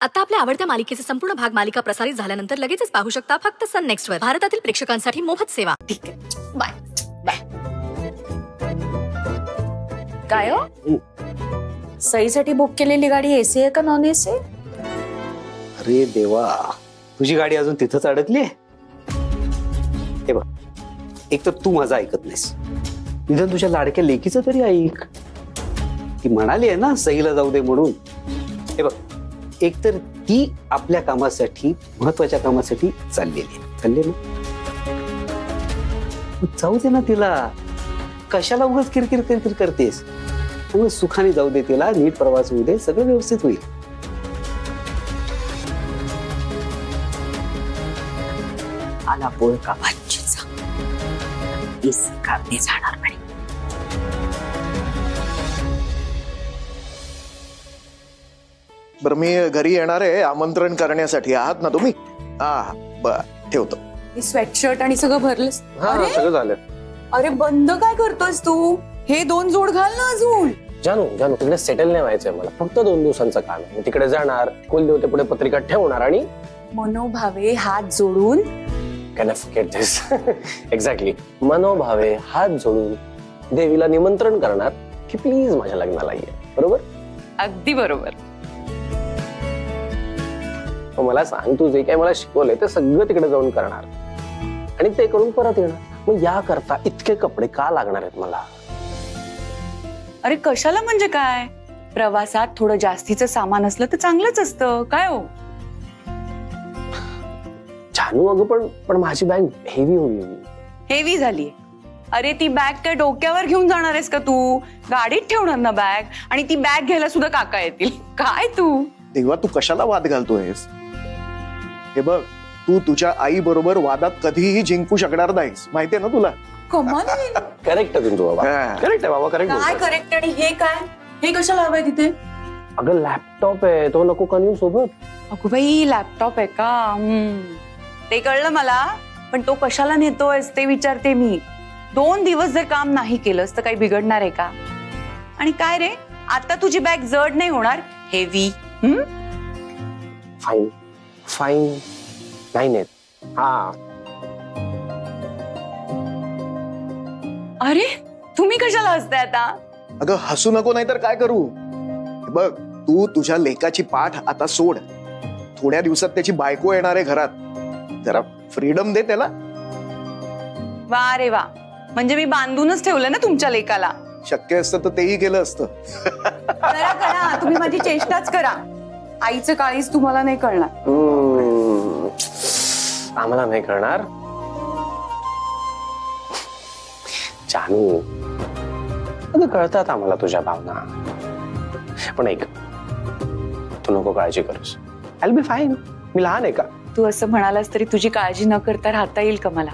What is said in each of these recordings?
आता आपल्या आवडत्या मालिकेचे संपूर्ण भाग मालिका प्रसारित झाल्यानंतर लगेचच पाहू शकता फक्त सन नेक्स्ट वर. भारतातील प्रेक्षकांसाठी मोफत सेवा. ठीक आहे, बाय बाय. काय हो, सईसाठी बुक केलेली गाडी एसी आहे का नॉन एसी? अरे देवा, तुझी गाडी अजून तिथंच अडकली आहे. हे बघ, एक तर तू माझं ऐकत नाहीस, निदान तुझ्या लाडक्या लेकीचं तरी ऐक. ती म्हणाली आहे ना सईला जाऊ दे म्हणून. हे बघ, एकतर ती आपल्या कामासाठी, महत्वाच्या कामासाठी चाललेली आहे. चालले ना, जाऊ दे ना तिला. कशाला उगाच किरकिर किरकिर करतेस? मग सुखाने जाऊ दे तिला, नीट प्रवास होऊ दे, सगळं व्यवस्थित होईल. आला पोळ का भाजीचा, एसी काढणे जाणार नाही. बरं, मी घरी येणार आहे आमंत्रण करण्यासाठी. आहात ना तुम्ही? हा बर, ठेवतो. स्वेटशर्ट आणि सगळं भरलंस? सगळं झालं. अरे बंद काय करतोस तू? हे 2 जोड घाल ना अजून. जानू तिकडे सेटल नाही व्हायचंय मला. फक्त 2 दिवसांचं काम आहे. तिकडे जाणार, कुलदेवते पुढे पत्रिका ठेवणार आणि मनोभावे हात जोडून. Can I forget this? Exactly, मनोभावे हात जोडून देवीला निमंत्रण करणार की प्लीज माझ्या लग्नाला ये. बरोबर? अगदी बरोबर. मला सांग, तू जे काय मला शिकवलंय ते सगळं तिकडे जाऊन करणार आणि ते करून परत येणार. मग या करता इतके कपडे का लागणार आहेत मला? अरे कशाला म्हणजे काय, प्रवासात थोडं जास्तीचं सामान असलं तर चांगलंच असतं. काय हो जानू, अगं पण माझी बॅग हेवी होईल. हेवी झाली? अरे ती बॅग काय डोक्यावर घेऊन जाणार आहेस का तू? गाडीत ठेवणार ना बॅग, आणि ती बॅग घ्यायला सुद्धा काका येतील. काय तू देवा, तू कशाला वाद घालतोयस? हे बघ, तू तुझ्या आई बरोबर वादात कधीही जिंकू शकणार नाहीस, माहितीये ना तुला. कमाल. करेक्ट आहे तुमचं बाबा. करेक्ट आहे बाबा, करेक्ट. काय करेक्ट? आणि हे काय, हे कशाला हवंय तिथे? अगं लॅपटॉप आहे, तो नको का नेऊ सोबत? अगो बाई, लॅपटॉप आहे का? ते कळलं मला, पण तो कशाला नेतोयस ते विचारते मी. 2 दिवस जर काम नाही केलंस तर काही बिघडणार आहे का? आणि काय रे, आता तुझी बॅग जड नाही होणार, हेवी. फाईन फाईन, नाही नेत. हा, अरे तुम्ही कशाला हसताय आता? अगं हसू नको, नाही तर काय करू. हे बघ, तू तुझ्या लेकाची पाठ आता सोड. थोड्या दिवसात त्याची बायको येणार आहे घरात, जरा फ्रीडम दे त्याला. वा रे वा, म्हणजे मी बांधूनच ठेवलं ना तुमच्या लेकाला. शक्य असतं तर तेही केलं असतं. करा करा, तुम्ही माझी चेष्टाच करा. आईचं काळीच तुम्हाला नाही कळणार. आम्हाला नाही कळणार. जानू, अगं कळतात आम्हाला तुझ्या भावना, पण ऐक, तू नको काळजी करूस. I will be fine. मी लहान आहे का? तू असं म्हणालास तरी तुझी काळजी न करता राहता येईल का मला?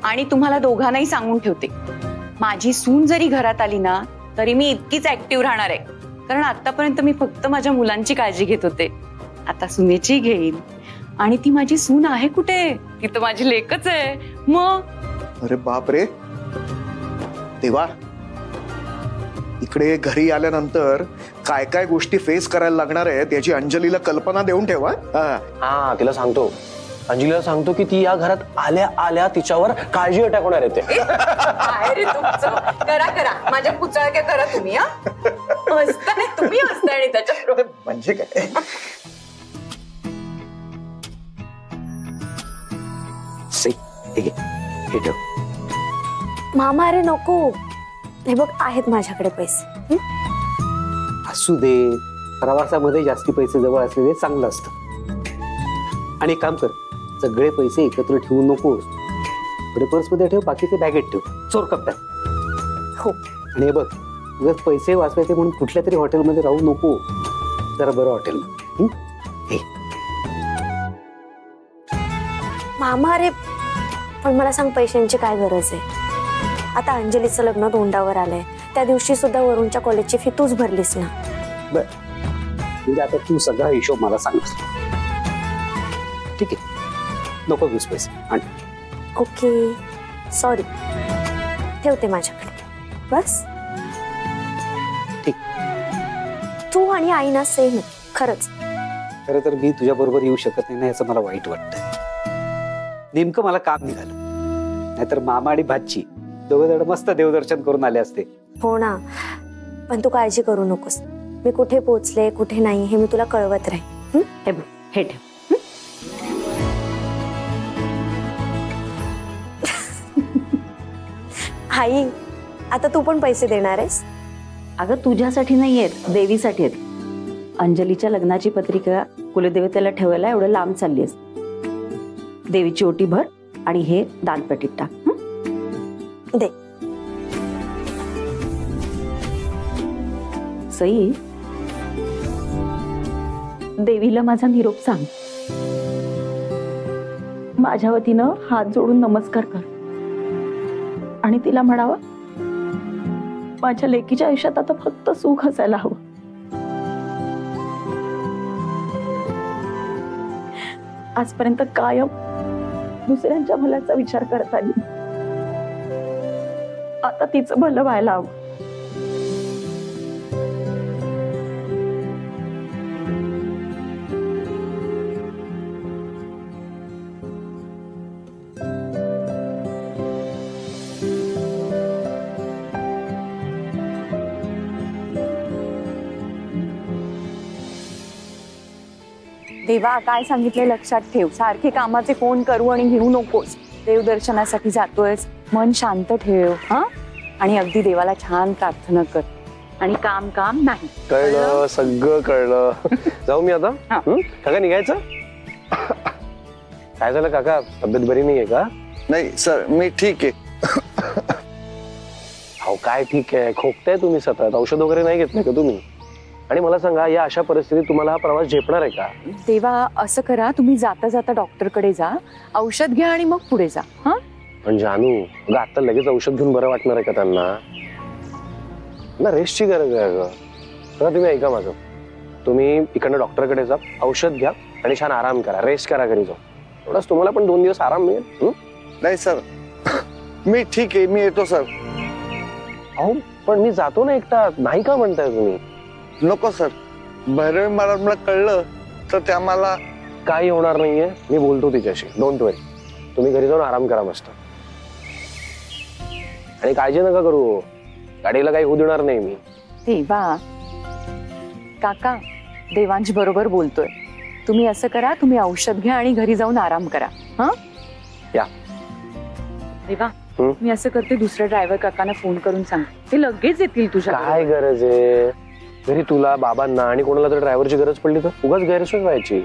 आणि तुम्हाला दोघांनाही सांगून ठेवते, माझी सून जरी घरात आली ना तरी मी इतकीच ऍक्टिव्ह राहणार आहे. कारण आतापर्यंत मी फक्त माझ्या मुलांची काळजी घेत होते, आता सुनेची घेईन. आणि ती माझी सून आहे कुठे? ती तर माझी लेकच आहे. मग अरे बाप रे देवा, इकडे घरी आल्यानंतर काय काय गोष्टी फेस करायला लागणार आहे त्याची अंजलीला कल्पना देऊन ठेवा. हा, तिला सांगतो, अंजलीला सांगतो की ती या घरात आल्या आल्या तिच्यावर काळजी अटॅक होणार येते. करा करा, माझ्या पुचळक्या करा तुम्ही. हसताय तुम्ही, हसताय आणि त्याच्या म्हणजे काय. मामा अरे नको, हे बघ आहेत माझ्याकडे पैसे. असू दे, प्रवासामध्ये जास्ती पैसे जवळ असलेले चांगलं असतं. आणि एक काम कर, सगळे पैसे एकत्र ठेवू नकोस. थोडे पर्समध्ये ठेव, बाकीचे बॅगेत ठेव, चोर कप्प्यात. हो. आणि हे बघ, जर पैसे वाचवायचे म्हणून कुठल्या तरी हॉटेलमध्ये राहू नको, जरा बरं हॉटेल. मामा अरे, पण मला सांग, पैशांची काय गरज आहे? आता अंजलीचं लग्न तोंडावर आलंय, त्या दिवशी सुद्धा वरुणच्या कॉलेजची फी तूच भरलीस ना. बर, म्हणजे आता तू सगळा हिशोब मला सांग. ठीक आहे, नको घेऊस पैसे. ओके, सॉरी, ठेवते माझ्याकडे. बस. ठीक. तू आणि आई ना सेम, खरंच. खरं तर मी तुझ्या बरोबर येऊ शकत नाही ना, याचं मला वाईट वाटतं. नेमकं मला काम निघालं, नाहीतर मामा आणि भाची दोघं जण मस्त देवदर्शन करून आले असते. हो ना, पण तू काळजी करू नकोस. मी कुठे पोहोचले कुठे नाही हे मी तुला कळवत राहील. हे बघ, हे ठेव. आई, आता तू पण पैसे देणार आहेस? अगं तुझ्यासाठी नाही आहेत, देवीसाठी आहेत. अंजलीच्या लग्नाची पत्रिका कुलदेवतेला ठेवायला एवढं लांब चालली आहेस. देवीची ओटी भर आणि हे दानपेटीत टाक. दे. सई, देवीला माझा निरोप सांग. माझ्या वतीनं हात जोडून नमस्कार कर आणि तिला म्हणावं, माझ्या लेकीच्या आयुष्यात आता फक्त सुख असायला हवं. आजपर्यंत कायम दुसऱ्यांच्या भल्याचा विचार करत आली, आता तिचं भलं व्हायला हवं. देवा, काय सांगितले लक्षात ठेव. सारखे कामाचे फोन करू आणि घेऊ नकोस. देवदर्शनासाठी जातोयस, मन शांत ठेव. हा, आणि अगदी देवाला छान प्रार्थना कर आणि काम काम नाही. कळलं, सगळं कळलं. जाऊ मी आता? काका निघायचं? काय झालं काका, तब्येत बरी नाहीये का? नाही सर, मी ठीक आहे. हो काय ठीक आहे, खोकताय तुम्ही सतत, औषध वगैरे नाही घेतलं का तुम्ही? आणि मला सांगा, या अशा परिस्थितीत तुम्हाला हा प्रवास झेपणार आहे का? देवा, असं करा, तुम्ही जाता जाता डॉक्टरकडे जा, औषध घ्या आणि मग पुढे जा. हा, पण जानू, अगं आता लगेच औषध घेऊन बरं वाटणार आहे का त्यांना? ना रेस्टची गरज आहे अगं. बघा तुम्ही ऐका माझं, तुम्ही इकडनं डॉक्टरकडे जा, औषध घ्या आणि छान आराम करा, रेस्ट करा घरी जाऊन. थोडाच तुम्हाला पण 2 दिवस आराम मिळेल. नाही सर, मी ठीक आहे, मी येतो सर. अहो पण मी जातो ना एकटा, नाही का म्हणताय तुम्ही? नको सर, भैरवी मॅडमला कळलं तर त्या मला काही होणार नाहीये, मी बोलतो तिच्याशी, डोंट वरी. तुम्ही घरी जाऊन आराम करा मस्त, आणि काळजी नका करू, गाडीला काही होऊ देणार नाही मी. देवा, काका देवांश बरोबर बोलतोय. तुम्ही असं करा, तुम्ही औषध घ्या आणि घरी जाऊन आराम करा. हा, या. देवा, मी असं करते, दुसऱ्या ड्रायव्हर काकांना फोन करून सांग, ते लगेच येतील तुझ्या. काय गरज आहे? घरी तुला, बाबांना आणि कोणाला जर ड्रायव्हरची गरज पडली तर उगाच गैरसोय व्हायची.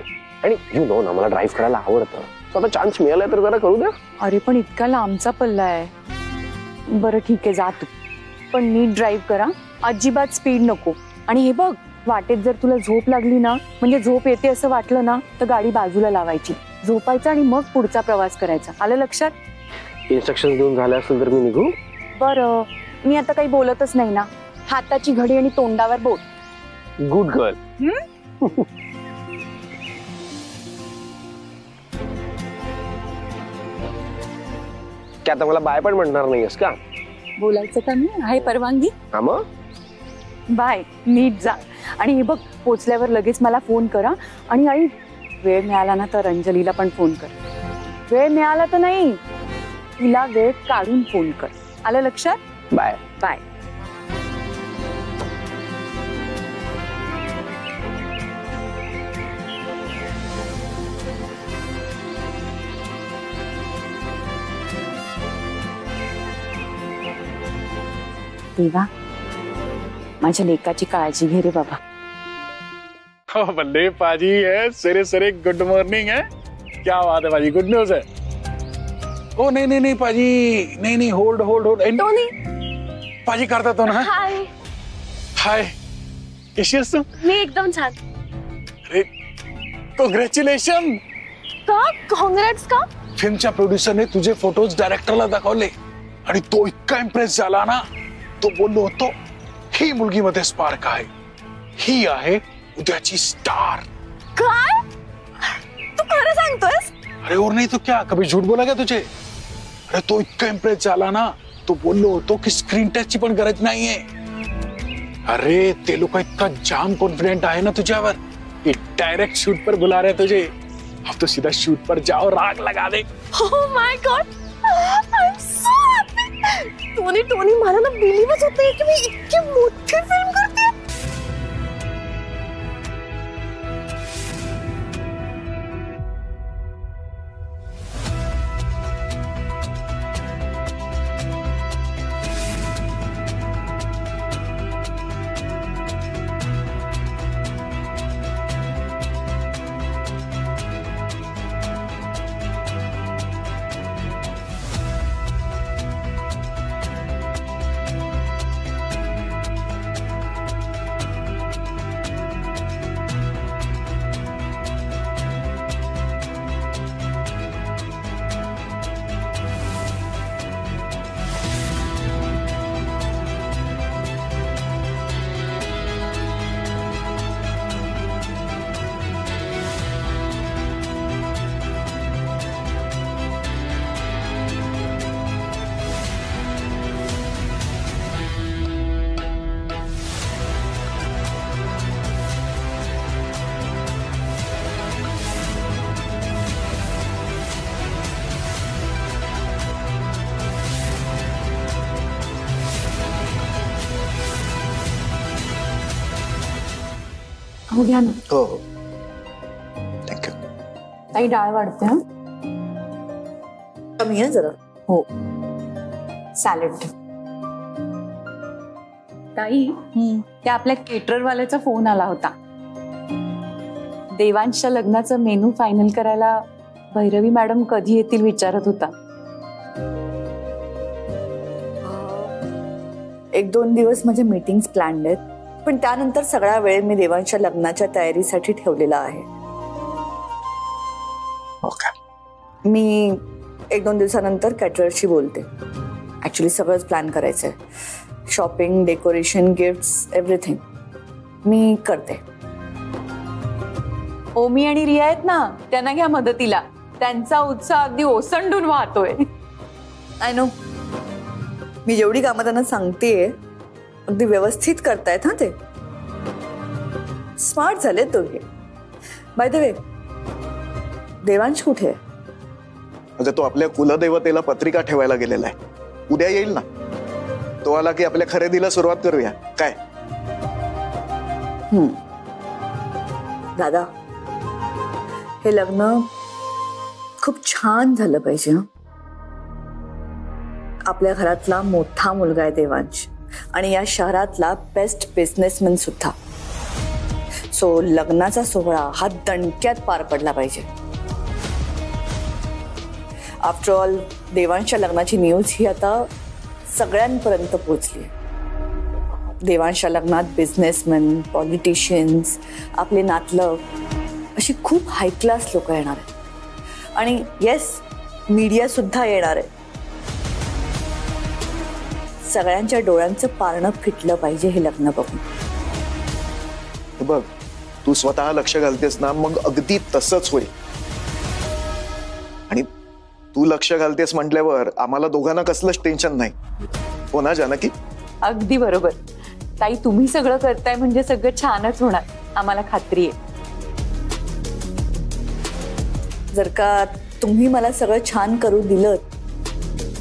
आणि यू नो ना, मला ड्राईव्ह करायला आवडतं, स्वतः चान्स मिळालाय तर जरा करू द्या. अरे पण इतका लांबचा पल्ला आहे. बरं ठीक आहे, जा तू, पण नीट ड्राईव्ह करा, अजिबात स्पीड नको. आणि हे बघ, वाटेत जर तुला झोप लागली ना, म्हणजे झोप येते असं वाटलं ना, तर गाडी बाजूला लावायची, झोपायचं आणि मग पुढचा प्रवास करायचा. आलं लक्षात? इन्स्ट्रक्शन देऊन झाले असेल तर मी निघू? बरं, मी आता काही बोलतच नाही ना, हाताची घडी आणि तोंडावर बोट. Good girl. की आता मला बाय पण म्हणणार नाहीयेस का? बोलायचं का मी, आहे परवानगी? हा मग बाय, नीट जा. आणि हे बघ, पोचल्यावर लगेच मला फोन करा. आणि आई, वेळ मिळाला ना तर अंजलीला पण फोन कर. वेळ मिळाला तर नाही, तिला वेळ काढून फोन कर. आलं लक्षात? Bye bye. देवा, माझ्या लेकाची काळजी घे रे बाबा. हो बल्ले पाजी है, सरे सरे गुड मॉर्निंग है. क्या बात है पाजी, गुड न्यूज है. ओ नहीं नहीं नहीं पाजी, नहीं नहीं, होल्ड होल्ड होल्ड. पाजी करता तो ना. हाय. हाय, कशी आहेस तू? मी एकदम छान. अरे कॉंग्रॅच्युलेशन. का काँग्रेट्स का? फिल्मच्या प्रोड्युसरने तुझे फोटोज डायरेक्टरला दाखवले आणि तो इतका इम्प्रेस झाला ना, तो बोललो होतो, ही मुलगी मध्ये स्पार्क आहे, ही आहे उद्याची स्टार. काय? तू खरं सांगतोयस? अरे और नहीं तो क्या, कभी झूठ बोला क्या तुझे? अरे तो इतका इम्प्रेस झाला ना, तो बोललो होतो की स्क्रीन टचची पण गरज नाहीये. अरे ते लोक इतका जाम कॉन्फिडेंट आहे ना तुझ्यावर कि डायरेक्ट शूट पर बुला रहे तुझे। अब तो सीधा शूट पर जाओ, राग लगा दे। Oh my God! I'm so happy! Tony मला ना बिलीवच होत नाही की मी इतकी मोठी फिल्म करते। हो घ्या ना हो हो थँक्यू। ताई, डाळ वाढते हा. कमी आहे जरा। हो, सॅलड. ताई, त्या आपल्या केटररवाल्याचा फोन आला होता. देवांशच्या लग्नाचं मेनू फायनल करायला भैरवी मॅडम कधी येतील विचारत होता. 1-2 दिवस माझ्या मीटिंग्स प्लॅन्ड आहेत, पण त्यानंतर सगळा वेळ मी देवांच्या लग्नाच्या तयारीसाठी ठेवलेला आहे. मी 1-2 दिवसानंतर कॅटररशी बोलते. ऍक्च्युली सगळंच प्लॅन करायचंय, शॉपिंग, डेकोरेशन, गिफ्ट्स, एव्हरीथिंग मी करते. ओमी आणि रिया आहेत ना, त्यांना घ्या मदतीला. त्यांचा उत्साह अगदी ओसंडून वाहतोय. आय नो, मी जेवढी कामं त्यांना सांगतेय अगदी व्यवस्थित करतायत. हा, ते स्मार्ट झाले दोघे. बाय द वे, देवांश कुठे आहे? अगं, तो आपल्या कुलदेवतेला पत्रिका ठेवायला गेलेला आहे. उद्या येईल ना. तो आला की आपल्या खरेदीला सुरुवात करूया. काय दादा, हे लग्न खूप छान झालं पाहिजे. हं, आपल्या घरातला मोठा मुलगा आहे देवांश, आणि या शहरातला बेस्ट बिझनेसमॅन सुद्धा. सो लग्नाचा सोहळा हा दणक्यात पार पडला पाहिजे. आफ्टर ऑल, देवांशच्या लग्नाची न्यूज ही आता सगळ्यांपर्यंत पोहोचली. देवांशच्या लग्नात बिझनेसमॅन, पॉलिटिशियन्स, आपले नातलग, अशी खूप हाय क्लास लोक येणार आहेत. आणि येस, मीडिया सुद्धा येणार आहे. सगळ्यांच्या डोळ्यांचं पारणं फिटलं पाहिजे हे लग्न बघून. बघ, तू स्वतः लक्ष घालतेस ना, मग अगदी तसंच होईल. आणि तू लक्ष घालतेस म्हटल्यावर आम्हाला दोघांना कसलंच टेन्शन नाही. हो ना जानकी? अगदी बरोबर. ताई, तुम्ही सगळं करताय म्हणजे सगळं छानच होणार, आम्हाला खात्री आहे. जर का तुम्ही मला सगळं छान करू दिलं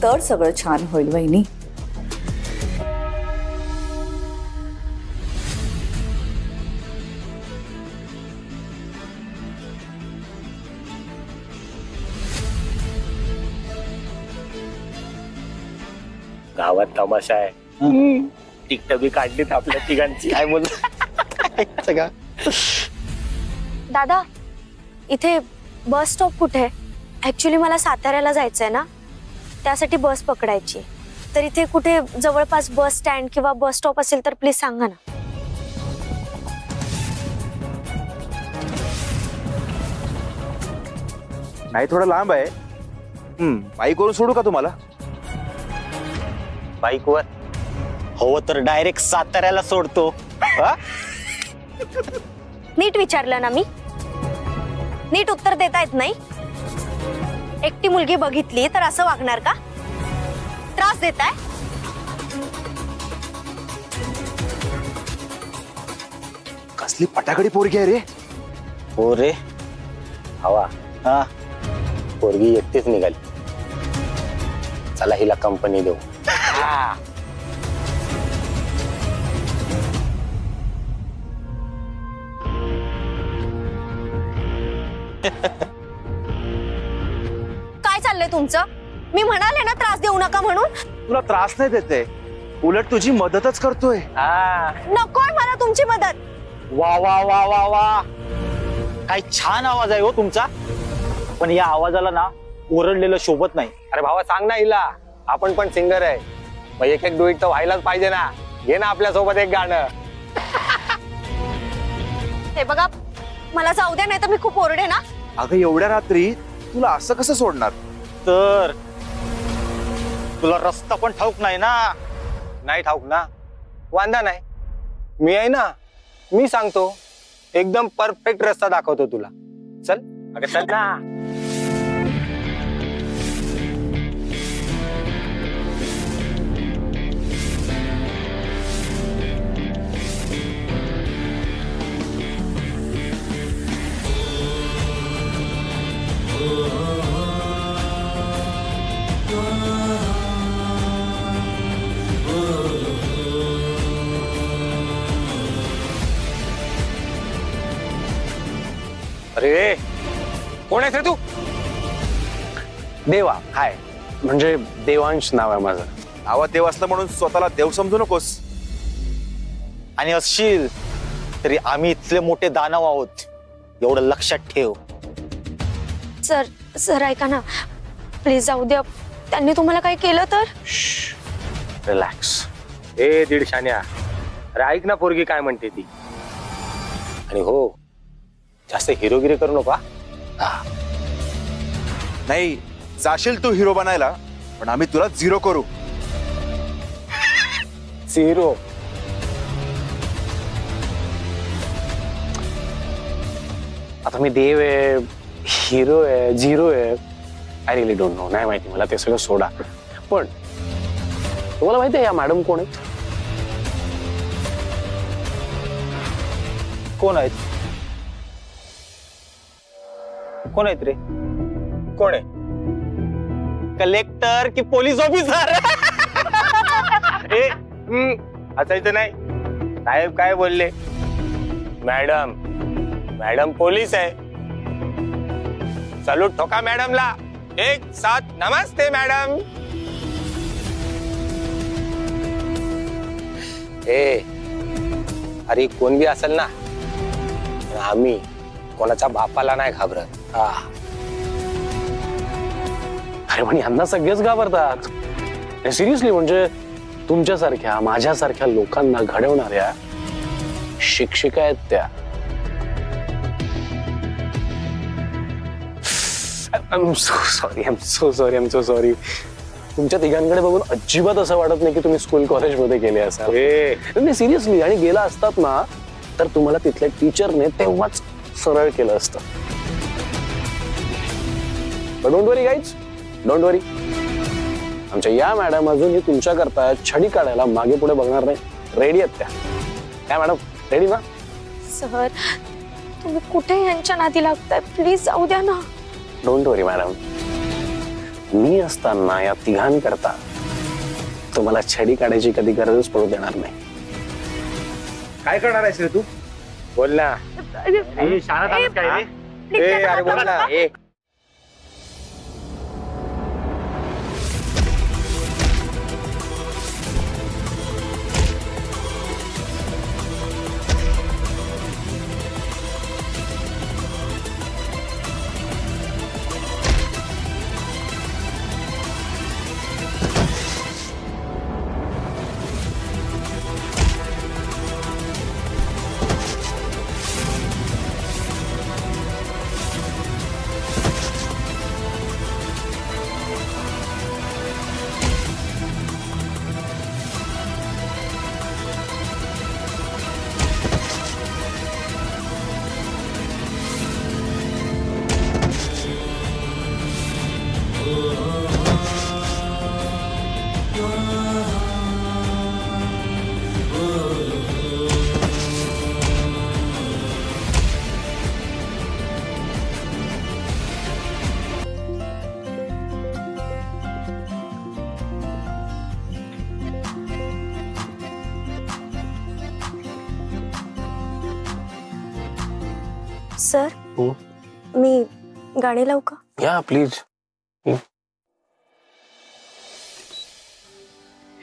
तर सगळं छान होईल वहिनी. गावात तमाशा आहे. तिकट बी काढलीत आपल्या तिघांची. काय बोल का दादा, इथे बस स्टॉप कुठे आहे? ऍक्च्युली मला साताऱ्याला जायचंय ना, त्यासाठी बस पकडायची. तर इथे कुठे जवळपास बस स्टँड किंवा बस स्टॉप असेल तर प्लीज सांगा ना. नाही, थोडं लांब आहे. बाईकवरून सोडू का तुम्हाला? बाईकवर हो तर डायरेक्ट साताऱ्याला सोडतो. नीट विचारलं ना मी? नीट उत्तर देता येत नाही? एकटी मुलगी बघितली तर असं वागणार का? त्रास देताय? कसली पटाकडी पोरगी आहे रे. हो रे हवा हा पोरगी एकटीच निघाली. चला हिला कंपनी देऊ. काय चाललंय तुमचं? मी म्हणाले ना त्रास देऊ नका म्हणून. तुला त्रास नाही देते, उलट तुझी मदतच करतोय. नकोय मला तुमची मदत. वा वा वा वा वा, काय छान आवाज आहे हो तुमचा. पण या आवाजाला ना ओरडलेलं शोभत नाही. अरे भावा सांग ना हिला, आपण पण सिंगर आहे. मग एक एक डुईट तर व्हायलाच पाहिजे ना. घे ना आपल्या सोबत एक गाणं. हे बघा, मला जाऊ द्या, नाही तर मी खूप ओरडे ना. अगं एवढ्या रात्री तुला असं कसं सोडणार? तर तुला रस्ता पण ठाऊक नाही ना. नाही ठाऊक ना, वांदा नाही. मी आहे ना, मी सांगतो. एकदम परफेक्ट रस्ता दाखवतो तुला. चल अगं चल ना. अरे कोण आहेस रे तू? देवा हाय, म्हणजे देवांश नाव आहे माझं. नावात देव असलं म्हणून स्वतःला देव समजू नकोस. आणि असशील तरी आम्ही इथले मोठे दानव आहोत, एवढं लक्षात ठेव. सर सर ऐका ना, प्लीज जाऊ द्या. त्यांनी तुम्हाला काही केलं तर? रिलॅक्स. ए दीडशान्या, अरे ऐक ना पोरगी काय म्हणते ती. आणि हो, जास्त हिरोगिरी करू नका. नाही, जाशील तू हिरो बनायला, पण आम्ही तुला झिरो करू. झिरो? आता मी देव आहे, हिरो आहे, झिरो आहे, आय रिअली डोंट नो. नाही माहिती मला, ते सगळं सोडा. पण तुम्हाला माहिती आहे या मॅडम कोण आहेत? कोण आहेत? कोण आहेत रे? कोण आहे? कलेक्टर की पोलीस ऑफिसर? हसायचं नाही. साहेब काय बोलले? मॅडम, मॅडम पोलीस आहे. सलूट ठोका मॅडमला. एक साथ नमस्ते मॅडम. अरे कोण बी असेल ना, आम्ही कोणाच्या बापाला नाही घाबरत. अरे पण यांना सगळेच घाबरतात. सिरियसली, म्हणजे तुमच्यासारख्या माझ्यासारख्या लोकांना घडवणाऱ्या शिक्षिका आहेत त्या. I'm so sorry. तुमच्या तिघांकडे बघून अजिबात असं वाटत नाही की तुम्ही स्कूल कॉलेजमध्ये गेले असाल. नाही सिरियसली, आणि गेला असतात ना तर तुम्हाला तिथल्या टीचरने तेव्हाच सरळ केलं असतं. डोंट वरी गाईज, डोंट वरी. आमच्या या मॅडम अजूनही तुमच्या करता छडी काढायला मागे पुढे बघणार नाही. रेडी आहेत त्या. काय मॅडम, रेडी ना? सर तुम्ही कुठे यांच्या नादी लागताय? प्लीज जाऊ द्या ना. डोंट वरी मॅडम, मी असताना या तिघांकरता तुम्हाला छडी काढायची कधी गरजच पडू देणार नाही. काय करणार आहेस रे तू? बोल ना. अरे बोल ना. सर मी गाणी लावू का? या प्लीज.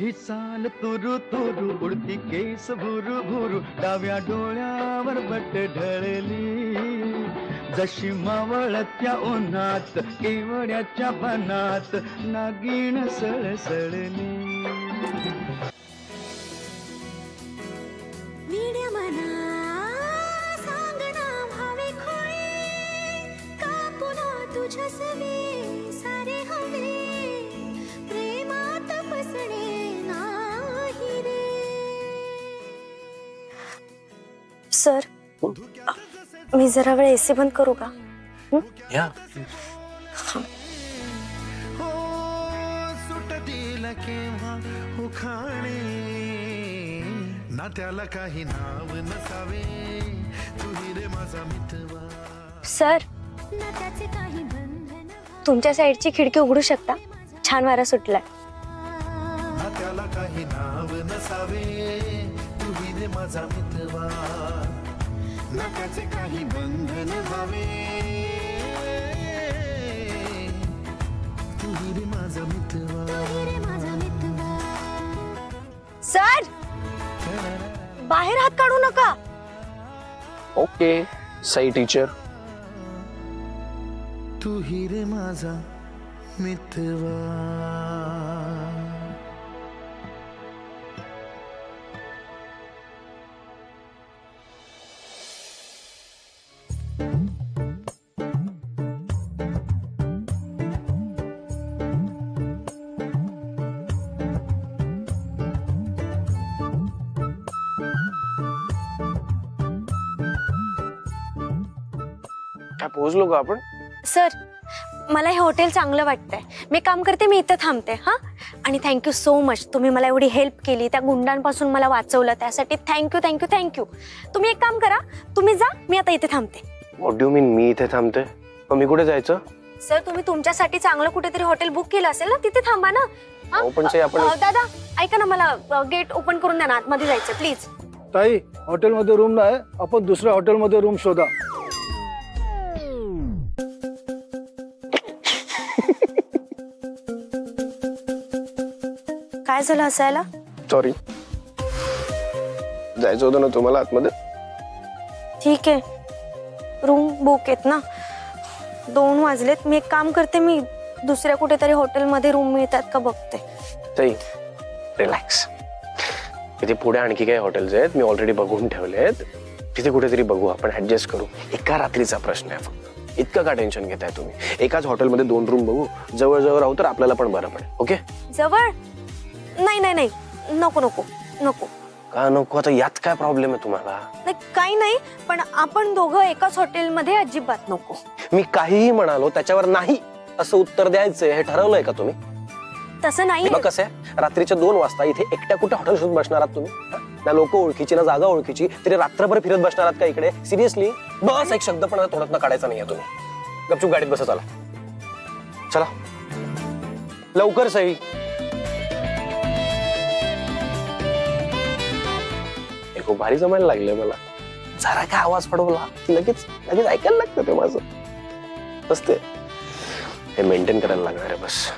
ही चाल तुरु तुरु उडती केस भुरु भुरु डाव्या डोळ्यावर बट ढळली जशी मावळत्या उन्हात केवड्याच्या बनात नागिण सळसळली. सर मी जरा वेळ एसी बंद करू का? या सुटतील केव्हा उखाणे ना त्याला काही नाव नसावे तुही रे माझा मितवा. सर तुमच्या साईडची खिडकी उघडू शकता? छान वारा सुटलाय. ना त्याला काही नाव नसावे तुही रे माझा मितवा ना त्याचे काही बंधन व्हावे तुही रे माझा मितवा. सर बाहेर हात काढू नका. Okay Sai teacher. तुही रे माझा मितवा. काय पोहोचलो का आपण? सर मला हे हॉटेल चांगलं वाटतंय. मी काम करते, मी इथं थांबते. हा आणि थँक्यू सो मच. तुम्ही मला एवढी हेल्प केली, त्या गुंडांपासून मला वाचवलं, त्यासाठी थँक्यू थँक्यू थँक्यू. तुम्ही एक काम करा, तुम्ही जा, मी आता इथे थांबते. व्हॉट डू मीन मी इथे थांबते? मग मी कुठे जायचं? सर तुम्ही तुमच्यासाठी चांगलं कुठेतरी हॉटेल बुक केलं असेल ना, तिथे थांबा ना. दादा ऐका ना, मला गेट ओपन करून द्या ना, आतमध्ये जायचं प्लीज. ताई हॉटेलमध्ये रूम नाही, आपण दुसऱ्या हॉटेलमध्ये रूम शोधा. काय झालं हसायला? सॉरी, जायचं होतं ना तुम्हाला आतमध्ये. ठीक आहे, रूम बुक आहेत ना. 2 वाजलेत. मी एक काम करते, मी दुसऱ्या कुठेतरी हॉटेलमध्ये रूम मिळतात का बघते. ताई रिलॅक्स. इथे पुढे आणखी काही हॉटेल्स आहेत, मी ऑलरेडी बघून ठेवलेत. तिथे कुठेतरी बघू, आपण ऍडजस्ट करू. एका रात्रीचा प्रश्न आहे फक्त. इतकं का टेन्शन घेताय तुम्ही? एकाच हॉटेलमध्ये 2 रूम बघू, जवळ जवळ राहू तर आपल्याला पण बरं पडेल. ओके जवळ? नाही नाही नाही, नको नको नको. का नको? आता यात काय प्रॉब्लेम आहे तुम्हाला? नाही काही नाही, पण आपण दोघं एकाच हॉटेलमध्ये अजिबात नको. मी काहीही म्हणालो त्याच्यावर नाही असं उत्तर द्यायचंय, हे ठरवलंय का तुम्ही? तसं नाही. मग कसं आहे, रात्रीच्या 2 वाजता इथे एकट्या कुठे हॉटेल शोधून बसणार आहात तुम्ही? ना लोक ओळखीची ना जागा ओळखीची, तरी रात्रभर फिरत बसणार आहात का इकडे? सिरियसली बस एक शब्द पण तोंडातनं काढायचा नाहीये तुम्ही. गपचूप गाडीत बसा. चला चला लवकर. सई खूप भारी जमायला लागले मला. जरा काय आवाज पडवला की लगेच लगेच ऐकायला लागतं ते माझं. असते हे मेंटेन करायला लागणार आहे बस.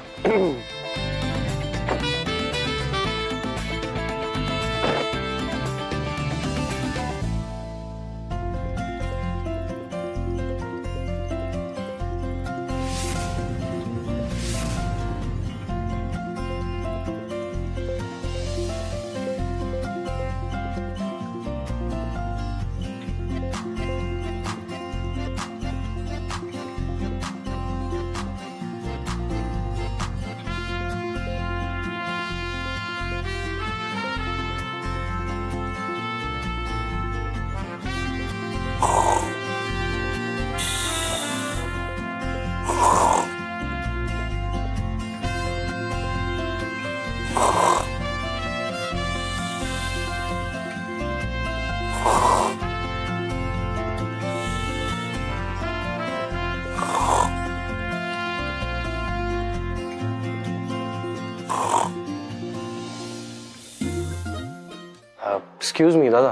एक्सक्यूज मी दादा,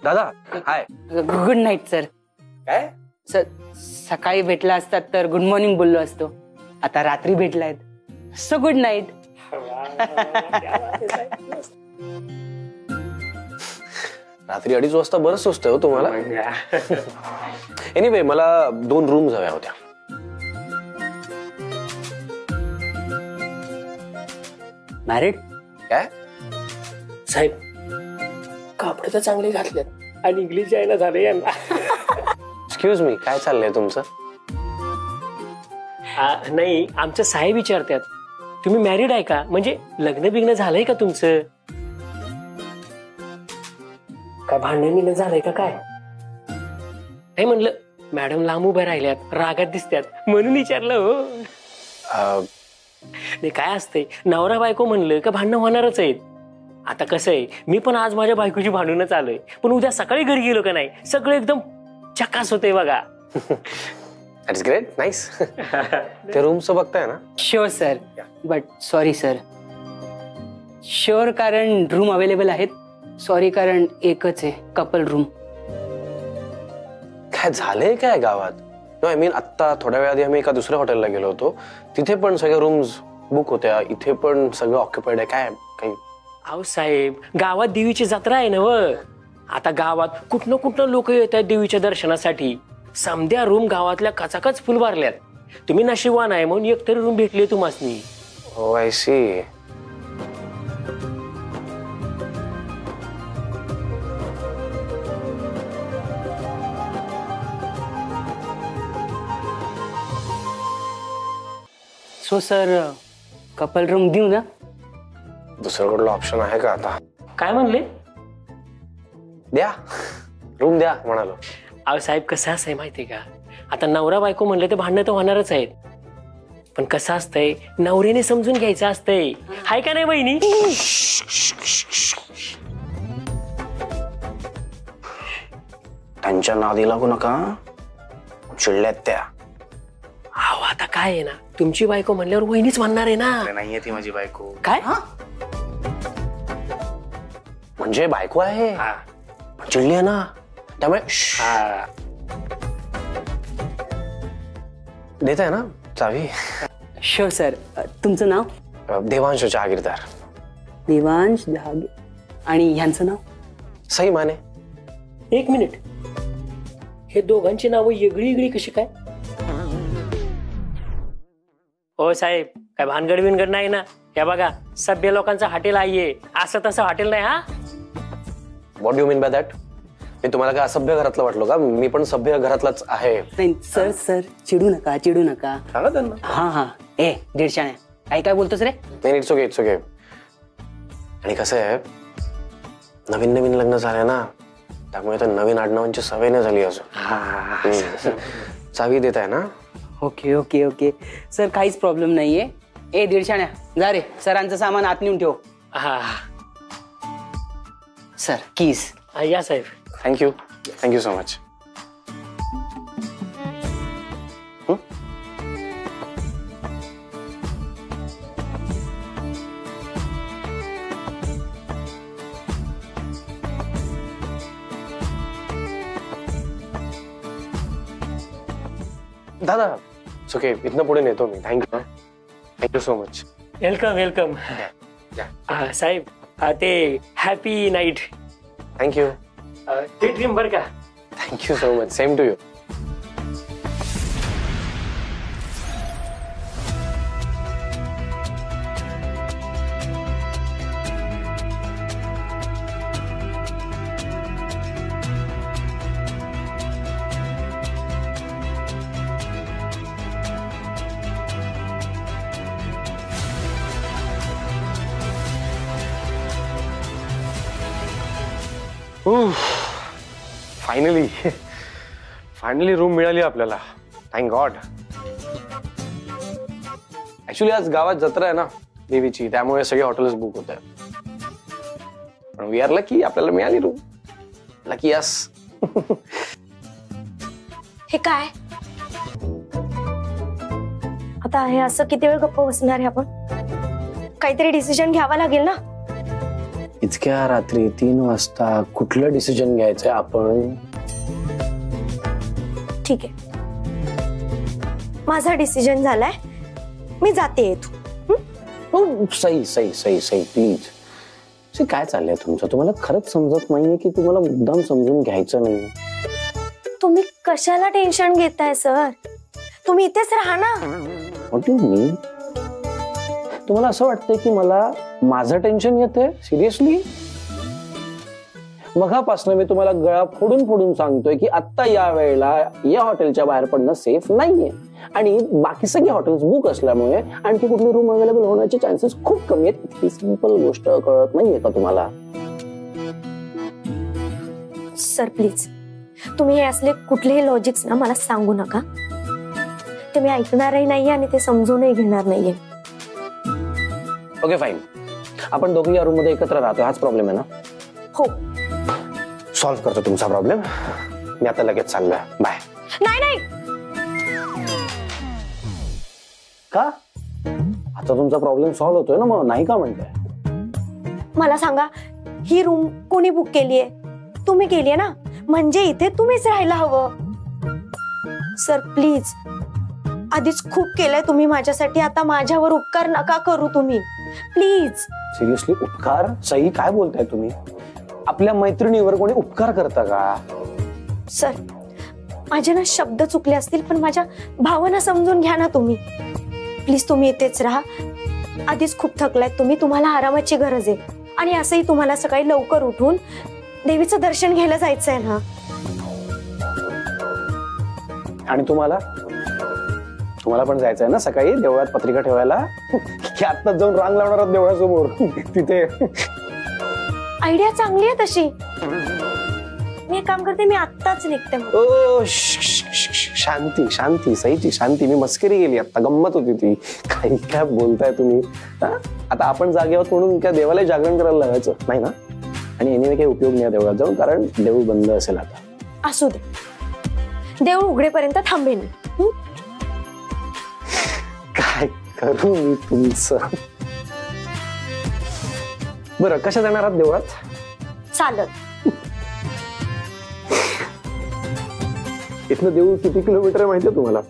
दादा हाय. Good night sir. काय सर सकाळी भेटला असतात तर गुड मॉर्निंग बोललो असतो. आता रात्री भेटलायत सो गुड नाईट. रात्री 2:30 वाजता बरंच सुचतंय हो तुम्हाला. एनिवे मला 2 रूम्स हव्या होत्या. मॅरिड? काय साहेब कापड तर चांगले घातलेत आणि इंग्लिश यायला झाले यांना. एक्सक्यूज मी, काय चाललंय तुमचं? नाही आमचं साहेब विचारतात तुम्ही मॅरिड आहे का, म्हणजे लग्न बिग्न झालंय का तुमचं, काय भांडण झालंय का काय. नाही म्हणलं मॅडम लांब उभ्या राहिल्यात रागात दिसतात म्हणून विचारलं हो. नाही काय असतंय नवरा बायको म्हणलं का भांडणं होणारच आहेत. आता कसं आहे मी पण आज माझ्या बायकोची भांडूनच आलोय, पण उद्या सकाळी घरी गेलो का नाही सगळं एकदम चकास होते बघा. That's great, nice. ते रूमचं बघताय ना? Sure sir, but sorry sir. Sure कारण रूम अवेलेबल आहेत, सॉरी कारण एकच आहे कपल रूम. काय झालंय काय गावात? नो आय मीन आत्ता थोड्या वेळ आधी आम्ही एका दुसऱ्या हॉटेलला गेलो होतो, तिथे पण सगळ्या रूम्स बुक होत्या, इथे पण सगळं ऑक्युपाईड आहे. काय काही? अहो साहेब गावात देवीची जत्रा आहे ना व. आता गावात कुठनं लोक येत आहेत देवीच्या दर्शनासाठी. समध्या रूम गावातल्या कचाकच फुल भरल्यात. तुम्ही नशिबवान आहे म्हणून एकतरी रूम भेटली तुम्हासनी. हो I see. So sir couple room देऊ ना? दुसरं कुठलं ऑप्शन आहे का आता? काय म्हणले? द्या रूम द्या म्हणालो. अहो साहेब कसं असंय माहितीये का, आता नवरा बायको म्हणलं ते भांडणं तर होणारच आहेत, पण कसं असतंय नवरीने समजून घ्यायचं असतंय. हाय का नाही बहिणी? त्यांच्या नादी लागू नका, चिडल्यात त्या. अहो आता काय आहे ना, तुमची बायको म्हणल्यावर वहिनीच म्हणणार आहे ना. नाहीये ती माझी बायको. काय म्हणजे बायको आहे चिडली आहे ना, त्यामुळे देत आहे ना चावी. Sure sir. तुमचं नाव? देवांश जहागीरदार. देवांश जहागीर. आणि ह्यांचं नाव? सई माने. एक मिनिट, हे दोघांची नावं वेगळी वेगळी कशी काय? हो साहेब काय भानगड बिनगड नाही ना? हे बघा सभ्य लोकांचं हॉटेल आहे, असं तसं हॉटेल नाही. हा what do you mean by that? मी तुम्हाला काय असभ्य घरातलं वाटलो का? मी पण सभ्य घरातलाच आहे. नाही सर सर चिडू नका चिडू नका. सांगा त्यांना. हा हा ए दीडशाने आई काय बोलतोस रे? नाही इट्स ओके इट्स ओके. आणि कसं आहे नवीन नवीन लग्न झालंय ना, त्यामुळे तर नवीन आडनावांची सवय नाही झाली अजून. चावी देत आहे ना? ओके ओके ओके सर काहीच प्रॉब्लेम नाहीये. ए दीडशाण्या जा रे सरांचं सामान आत नेऊन ठेव. हा सर कीज. या साहेब. Thank you so much. दादा ओके इथनं पुढे नेतो मी. Thank you so much. Welcome welcome. साहेब ते हॅपी नाईट. थँक्यू. ते ड्रीम बर का. Thank you so much. Same to you. Finally room मिळाली आपल्याला. Thank God. ऍक्च्युली आज गावात जत्रा आहे ना देवीची, त्यामुळे सगळे हॉटेल्स बुक होत आहेत. पण वी आर लकी आपल्याला मिळाली रूम. Lucky yes. हे काय आता हे असं किती वेळ गप्प बसणार आहे आपण? काहीतरी डिसिजन घ्यावा लागेल ना. इतक्या रात्री 3 वाजता कुठलं डिसिजन घ्यायचंय आपण? ठीक आहे, माझा डिसिजन झालाय, मी जाते इथून. सई सई सई सई प्लीज. काय चाललंय तुमचं? तुम्हाला खरंच समजत नाहीये की तुम्हाला मुद्दाम समजून घ्यायचं नाही? तुम्ही कशाला टेन्शन घेताय सर? तुम्ही इथेच राहा ना. व्हॉट यू मीन? तुम्हाला असं वाटतंय की मला माझं टेन्शन येतंय? सिरियसली? मगापासून मी तुम्हाला गळा फोडून फोडून सांगतोय की आता या वेळेला या हॉटेलच्या बाहेर पडणं सेफ नाहीये आणि बाकी सगळे हॉटेल्स बुक असल्यामुळे आणखी कुठली रूम अवेलेबल होण्याचे चान्सेस खूप कमी आहेत. इतकी सिंपल गोष्ट कळत नाहीये का तुम्हाला? सर प्लीज, तुम्ही हे असले कुठलेही लॉजिक्स ना मला सांगू नका. ते मी ऐकणारही नाहीये आणि ते समजूनही घेणार नाहीये. ओके फाईन, आपण दोघी या रूम मध्ये एकत्र राहतो, हाच प्रॉब्लेम आहे ना? हो. सॉल्व्ह करतो तुमचा प्रॉब्लेम. मी आता लगेच चाललोय. बाय. नाही नाही. का? आता तुमचा प्रॉब्लेम सॉल्व्ह होतोय ना, मग नाही का म्हणताय? मला सांगा, ही रूम कोणी बुक केलीये? तुम्ही केलीये ना, म्हणजे इथे तुम्हीच राहायला हवं. सर प्लीज, आधीच खूप केलंय तुम्ही माझ्यासाठी, आता माझ्यावर उपकार नका करू तुम्ही प्लीज. सिरियसली उपकार? सई काय बोलताय तुम्ही? आपल्या मैत्रिणीवर कोणी उपकार करता का? सर माझे ना शब्द चुकले असतील, पण माझ्या भावना समजून घ्या ना तुम्ही प्लीज. तुम्ही इथेच राहा, आधीच खूप थकलाय तुम्ही, तुम्हाला आरामाची गरज आहे. आणि असंही तुम्हाला सकाळी लवकर उठून देवीचं दर्शन घ्यायला जायचंय ना. आणि तुम्हाला पण जायचंय ना सकाळी देवळात पत्रिका ठेवायला? की आत्ताच जाऊन रांग लावणार आहात देवळासमोर तिथे? आयडिया चांगली आहे तशी. मी एक काम करते, मी आत्ताच निघते. ओ शांती शांती, सईची शांती. मी मस्करी गेली, आता गंमत होती ती. काही काय बोलताय तुम्ही? आता आपण जागे आहोत म्हणून त्या देवाला जागरण करायला लागायचं नाही ना? आणि एनिवे काही उपयोग नाही देवळात जाऊन, कारण देऊळ बंद असेल आता. असू दे, देऊळ उघडेपर्यंत थांबेन. काय करू मी तुमचं? बरं, कशा जाणार आहात देवळात? चालत. इथनं देऊळ किती किलोमीटर आहे माहितीये तुम्हाला?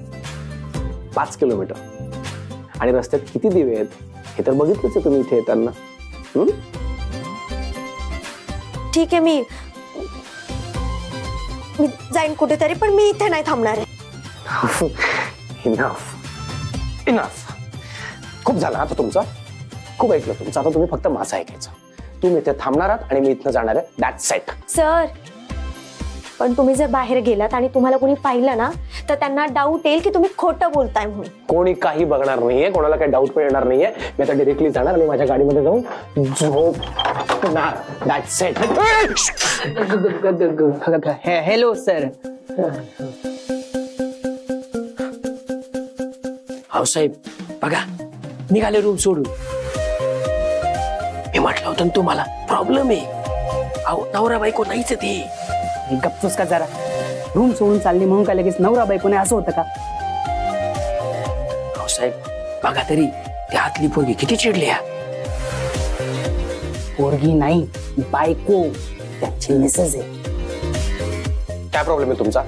5 किलोमीटर. आणि रस्त्यात किती दिवे आहेत हे तर बघितलंच आहे तुम्ही इथे येताना. ठीक आहे, मी जाईन कुठेतरी, पण मी इथे नाही थांबणार आहे. इनफ इनफ, खूप झाला आता तुमचा. खूप ऐकलं तुमचं, आता तुम्ही फक्त माझं ऐकायचं. तुम्ही इथे थांबणार आहात आणि मी इथनं जाणार आहे. That's it. सर पण तुम्ही जर बाहेर गेलात आणि तुम्हाला कोणी पाहिलं ना, तर त्यांना डाऊट येईल की तुम्ही खोटं बोलताय म्हणून. कोणी काही बघणार नाहीये, कोणाला काही डाऊट पण येणार नाहीये. मी आता डिरेक्टली जाणार आणि माझ्या गाडीमध्ये जाऊन झोपणार. That's it. Hello sir. अहो साहेब बघा, निघाले रूम सोडून. मी म्हटलं होतं ना तुम्हाला प्रॉब्लेम आहे. अहो नवरा बायको नाहीच ते. गप्पूस का जरा. रूम सोडून चालली म्हणून काय लगेच नवरा बायको नाही असं होतं का? अहो साहेब बघा तरी, त्या हातली पोरगी किती चिडली. पोरगी नाही, बायको. त्याची मेसेज आहे. काय प्रॉब्लेम आहे तुमचा?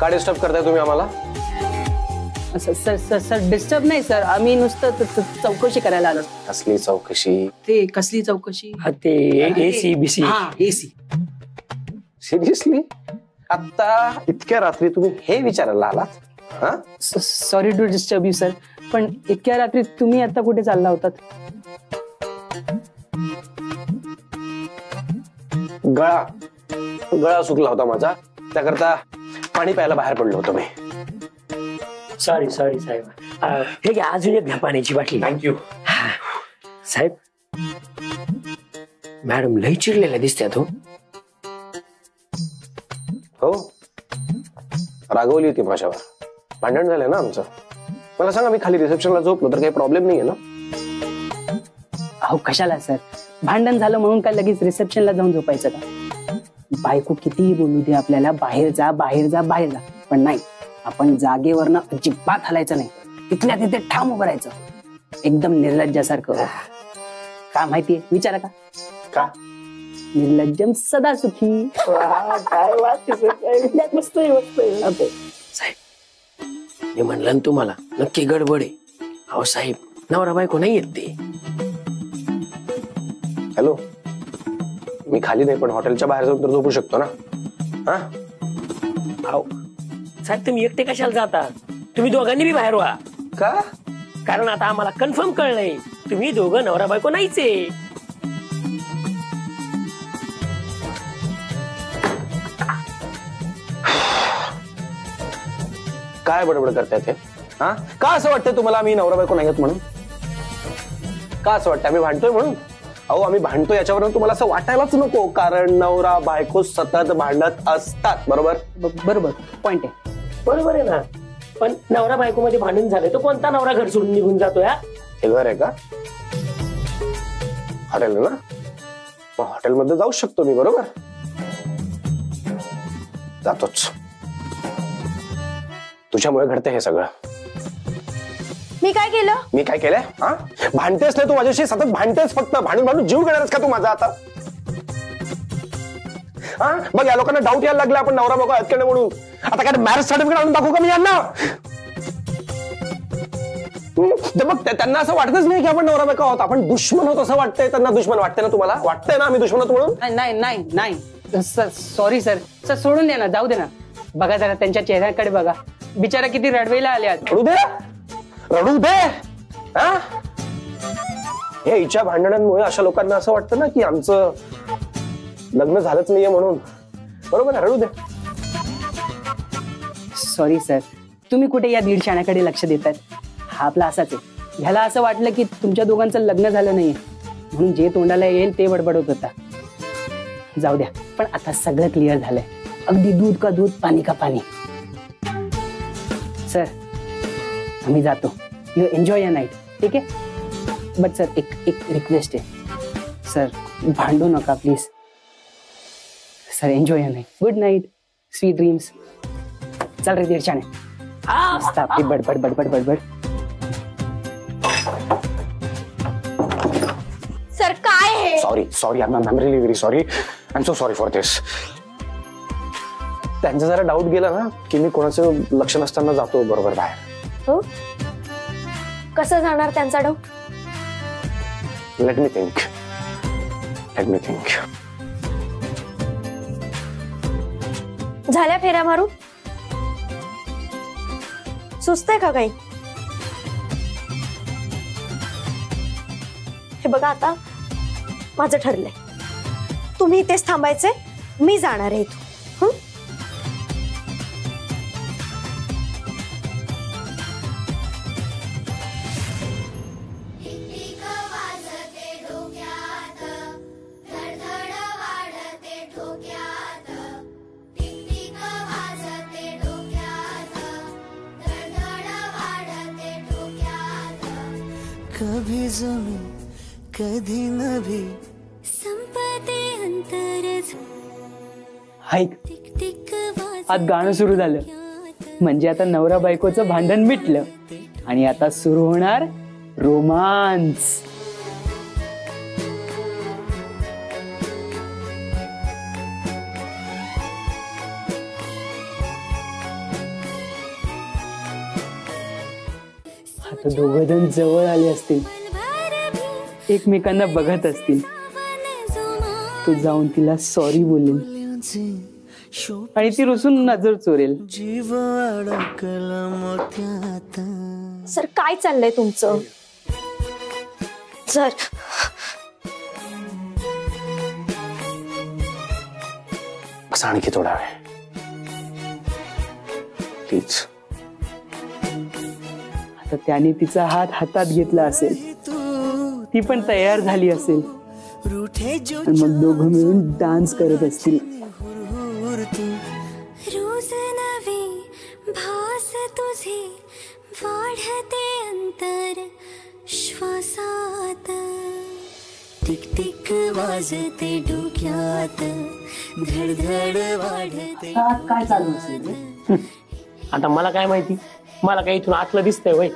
का डिस्टर्ब करताय तुम्ही आम्हाला? सर डिस्टर्ब नाही सर, आम्ही नुसतं चौकशी करायला आलो. कसली चौकशी? ते कसली चौकशी? ते एसी बीसी. हा एसी. सिरियसली आता इतक्या रात्री तुम्ही हे विचारायला आलात? Sorry to disturb you sir, पण इतक्या रात्री तुम्ही आता कुठे चालला होतात? गळा सुकला होता माझा, त्याकरता पाणी प्यायला बाहेर पडलो होतो मी. सॉरी साहेब. हे घ्या, अजून एक घ्या पाण्याची बाटली. थँक्यू. साहेब मॅडम लई चिडलेल्या दिसत्यात. हो, रागवली होती माझ्यावर. भांडण झालं ना आमचं. मला सांगा, मी खाली रिसेप्शनला झोपलो तर काही प्रॉब्लेम नाहीये ना? अहो कशाला सर, भांडण झालं म्हणून काय लगेच रिसेप्शनला जाऊन झोपायचं का? बायको कितीही बोलू दे आपल्याला, बाहेर जा बाहेर जा बाहेर जा, पण नाही, आपण जागेवरनं अजिबात हलायचं नाही. तिथल्या तिथे ठाम उभं राहायचं, एकदम निर्लज्जासारखं. काय माहितीये, विचारा का? का? निर्लज्जम सदा सुखी. काय वाट मस्त आहे, मस्त आहे. साहेब मी म्हणलं ना तुम्हाला नक्की गडबड आहे. अहो साहेब नवरा बायको नाही येत ते. हॅलो, मी खाली नाही पण हॉटेलच्या बाहेर जाऊन तर झोपू शकतो ना. हा अहो साहेब तुम्ही एकटे कशाला जाता? तुम्ही दोघांनी बी बाहेर व्हा. का? कारण आता आम्हाला कन्फर्म कळलंय तुम्ही दोघं नवरा बायको नाहीच आहे. काय बडबड करतायत हे? हा का असं वाटतंय तुम्हाला आम्ही नवरा बायको नाहीत म्हणून? का असं वाटतं आम्ही भांडतोय म्हणून? अहो आम्ही भांडतो याच्यावरून तुम्हाला असं वाटायलाच नको, कारण नवरा बायको सतत भांडत असतात. बरोबर? बरोबर पॉइंट आहे. बरोबर आहे ना. पण नवरा बायको मध्ये भांडण झाले तो कोणता नवरा घर सोडून निघून जातो? या हे घर आहे का? हॉटेल ना, मग हॉटेलमध्ये जाऊ शकतो मी. बरोबर, जातोच. तुझ्यामुळे घडते हे सगळं. मी काय केलं? मी काय केलंय? हा भांडतेस ना तू माझ्याशी, सतत भांडतेस. फक्त भांडून भांडून जीव घेणारच का तू माझा आता? हा बघ या लोकांना डाऊट यायला लागला आपण नवरा बायको आहेत म्हणून. आता काय मॅरेज सर्टिफिकेट आणून दाखवू का मी यांना? बघ त्यांना असं वाटतच नाही की आपण नवरा बायको आहोत, आपण दुश्मन होत असं वाटतंय. त्यांना दुश्मन वाटतंय ना? तुम्हाला वाटतंय ना आम्ही दुश्मन होतो म्हणून? नाही नाही नाही सॉरी सर. सर सोडून दे ना, जाऊ दे ना. बघा जरा त्यांच्या चेहऱ्याकडे बघा, बिचारा किती रडवेला आले. रडू दे, रडू दे. हा हे हिच्या भांडणांमुळे अशा लोकांना असं वाटतं ना की आमचं लग्न झालंच नाहीये म्हणून. बरोबर ना? रडू दे. सॉरी सर, तुम्ही कुठे या दीड शाण्याकडे लक्ष देतात? हा आपला असाच आहे. ह्याला असं वाटलं की तुमच्या दोघांचं लग्न झालं नाहीये म्हणून जे तोंडाला येईल ते बडबडत होता. जाऊ द्या, पण आता सगळं क्लिअर झालंय. अगदी दूध का दूध, पाणी का पाणी. सर आम्ही जातो. You enjoy a night. ठीक आहे? बट सर एक रिक्वेस्ट आहे. सर भांडू नका please. Sir enjoy a night. Good night, sweet dreams. चल रे दीडशाने. मस्त आपली बडबड बडबड बडबड. सर काय हे? Sorry sorry, I am really very sorry. I am so sorry for this. त्यांचा जरा डाऊट गेला ना की मी कोणाचं लक्ष नसताना जातो बरोबर बाहेर. हो, कसं जाणार त्यांचा डाऊट? Let me think. झाल्या फेऱ्या मारून? सुचतंय का काही? हे बघा आता माझं ठरलंय. तुम्ही इथेच थांबायचंय, मी जाणार आहे इथून. कभी जमी कधी नभी संपते अंतर. ऐक, आज गाणं सुरू झालं म्हणजे आता नवरा बायकोचं भांडण मिटलं आणि आता सुरू होणार रोमांस. आता दोघं जण जवळ आले असतील, एकमेकांना बघत असतील. तू जाऊन तिला सॉरी बोलेल आणि ती रुसून नजर चोरेल. सर काय चाललंय तुमचं? सर आणखी थोडा वेळ प्लीज. आता त्याने तिचा हात हातात घेतला असेल, ती पण तयार झाली असेल आणि मग दोघं मिळून डान्स करत असतील. रोज नवी भास तुझे वाढते अंतर श्वासात. टिक टिक वाजते डोक्यात धडधड वाढते. काय चालू असेल? आता मला काय माहिती, मला काय इथून आतलं दिसतंय वय.